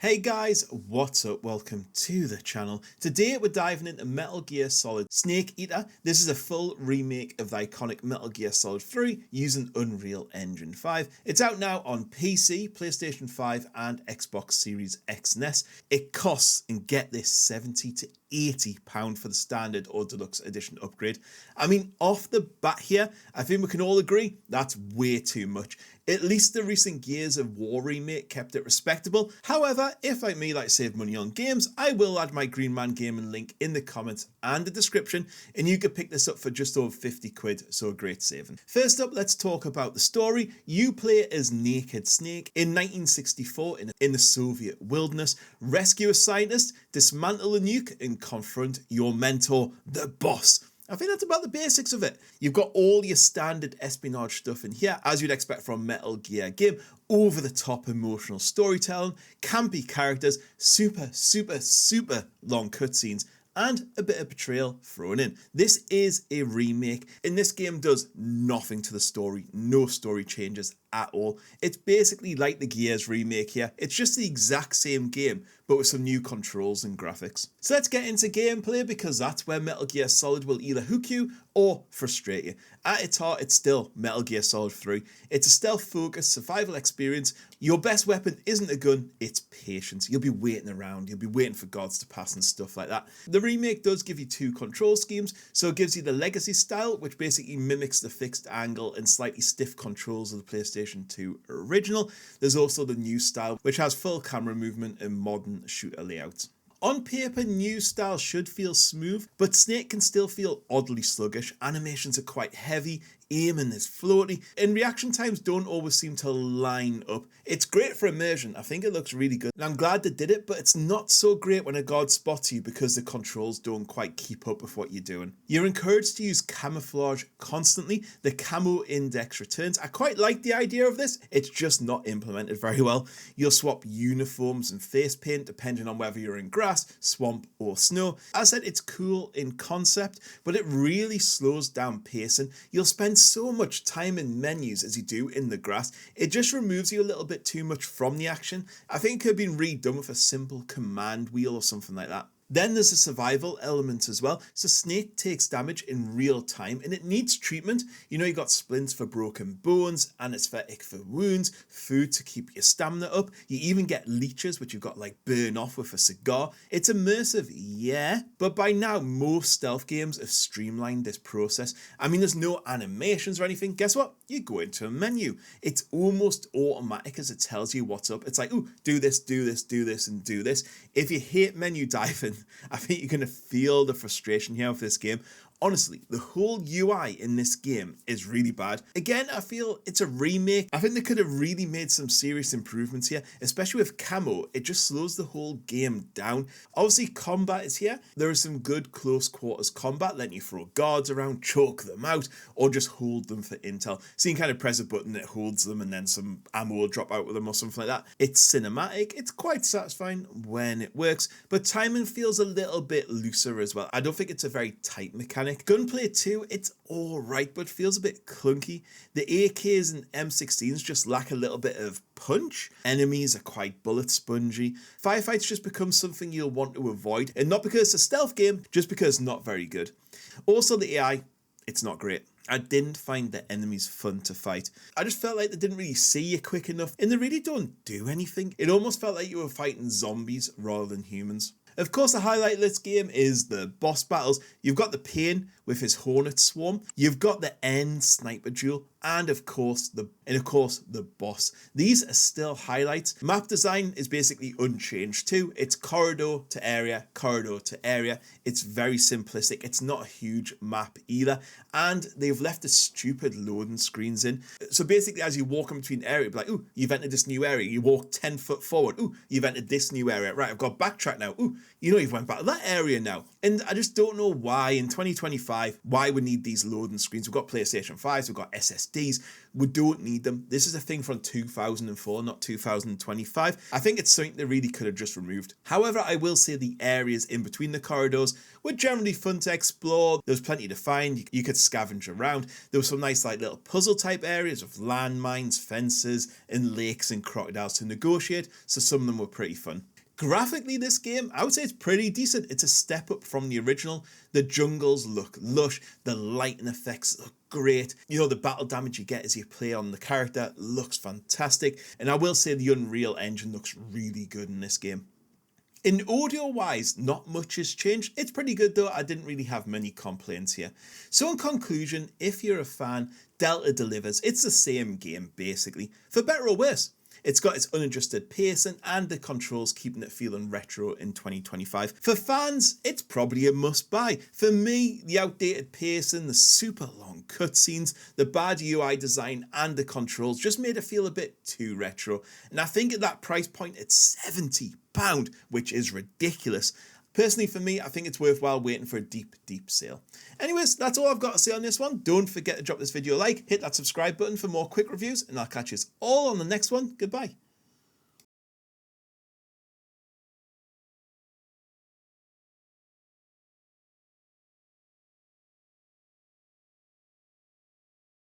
Hey guys, what's up? Welcome to the channel. Today we're diving into Metal Gear Solid Snake Eater. This is a full remake of the iconic Metal Gear Solid 3 using Unreal Engine 5. It's out now on PC, PlayStation 5 and Xbox Series X and S. It costs, and get this, £70 to £80 for the standard or deluxe edition upgrade. I mean, off the bat here, I think we can all agree that's way too much. At least the recent Gears of War remake kept it respectable. However, if like me like to save money on games, I will add my Green Man Gaming link in the comments and the description, and you could pick this up for just over 50 quid, so a great saving. First up, let's talk about the story. You play as Naked Snake in 1964 in the Soviet wilderness. Rescue a scientist, dismantle a nuke, and confront your mentor, the boss. I think that's about the basics of it. You've got all your standard espionage stuff in here, as you'd expect from a Metal Gear game. Over the top emotional storytelling, campy characters, super long cutscenes, and a bit of betrayal thrown in. This is a remake, and this game does nothing to the story, no story changes at all. It's basically like the Gears remake here. It's just the exact same game, but with some new controls and graphics. So let's get into gameplay, because that's where Metal Gear Solid will either hook you or frustrate you. At its heart, it's still Metal Gear Solid 3. It's a stealth-focused survival experience. Your best weapon isn't a gun, it's patience. You'll be waiting around, you'll be waiting for gods to pass and stuff like that. The remake does give you two control schemes, so it gives you the legacy style, which basically mimics the fixed angle and slightly stiff controls of the PlayStation 2 original. There's also the new style, which has full camera movement and modern shooter layouts. On paper, new style should feel smooth, but Snake can still feel oddly sluggish. Animations are quite heavy, aiming is floaty, and reaction times don't always seem to line up. It's great for immersion, I think it looks really good, and I'm glad they did it, but it's not so great when a god spots you because the controls don't quite keep up with what you're doing. You're encouraged to use camouflage constantly. The camo index returns. I quite like the idea of this, it's just not implemented very well. You'll swap uniforms and face paint depending on whether you're in grass, swamp or snow. As I said, it's cool in concept, but it really slows down pacing. You'll spend so much time in menus as you do in the grass, it just removes you a little bit too much from the action. I think it could have been redone with a simple command wheel or something like that. Then there's a survival element as well. So Snake takes damage in real time and it needs treatment. You know, you got splints for broken bones, anesthetic for wounds, food to keep your stamina up. You even get leeches, which you've got like burn off with a cigar. It's immersive, yeah, but by now most stealth games have streamlined this process. I mean, there's no animations or anything. Guess what? You go into a menu. It's almost automatic as it tells you what's up. It's like, ooh, do this, do this, do this, and do this. If you hate menu diving, I think you're going to feel the frustration here with this game. Honestly, the whole UI in this game is really bad. Again, I feel it's a remake. I think they could have really made some serious improvements here, especially with camo. It just slows the whole game down. Obviously, combat is here. There is some good close quarters combat, letting you throw guards around, choke them out, or just hold them for intel. So you can kind of press a button that holds them and then some ammo will drop out with them or something like that. It's cinematic. It's quite satisfying when it works, but timing feels a little bit looser as well. I don't think it's a very tight mechanic. Gunplay too, it's alright, but feels a bit clunky. The AKs and M16s just lack a little bit of punch. Enemies are quite bullet spongy. Firefights just become something you'll want to avoid, and not because it's a stealth game, just because it's not very good. Also, the AI, it's not great. I didn't find the enemies fun to fight. I just felt like they didn't really see you quick enough, and they really don't do anything. It almost felt like you were fighting zombies rather than humans. Of course, the highlight of this game is the boss battles. You've got the Pain with his Hornet Swarm. You've got the End Sniper Duel. And of course, the boss. These are still highlights. Map design is basically unchanged too. It's corridor to area, corridor to area. It's very simplistic. It's not a huge map either. And they've left the stupid loading screens in. So basically, as you walk in between areas, like, ooh, you've entered this new area. You walk 10 foot forward. Ooh, you've entered this new area. Right, I've got to backtrack now. Ooh, you know, you've went back to that area now. And I just don't know why in 2025, why we need these loading screens. We've got PlayStation 5s, we've got SSDs. We don't need them. This is a thing from 2004, not 2025. I think it's something they really could have just removed. However, I will say the areas in between the corridors were generally fun to explore. There was plenty to find. You could scavenge around. There were some nice like little puzzle type areas with landmines, fences, and lakes and crocodiles to negotiate. So some of them were pretty fun. Graphically, this game, I would say it's pretty decent. It's a step up from the original. The jungles look lush. The lighting effects look great. You know, the battle damage you get as you play on the character looks fantastic. And I will say the Unreal Engine looks really good in this game. In audio-wise, not much has changed. It's pretty good though. I didn't really have many complaints here. So in conclusion, if you're a fan, Delta delivers. It's the same game, basically, for better or worse. It's got its unadjusted pacing and the controls keeping it feeling retro in 2025. For fans, it's probably a must-buy. For me, the outdated pacing, the super long cutscenes, the bad UI design and the controls just made it feel a bit too retro. And I think at that price point, it's £70, which is ridiculous. Personally, for me, I think it's worthwhile waiting for a deep sale. Anyways, that's all I've got to say on this one. Don't forget to drop this video a like, hit that subscribe button for more quick reviews, and I'll catch you all on the next one. Goodbye.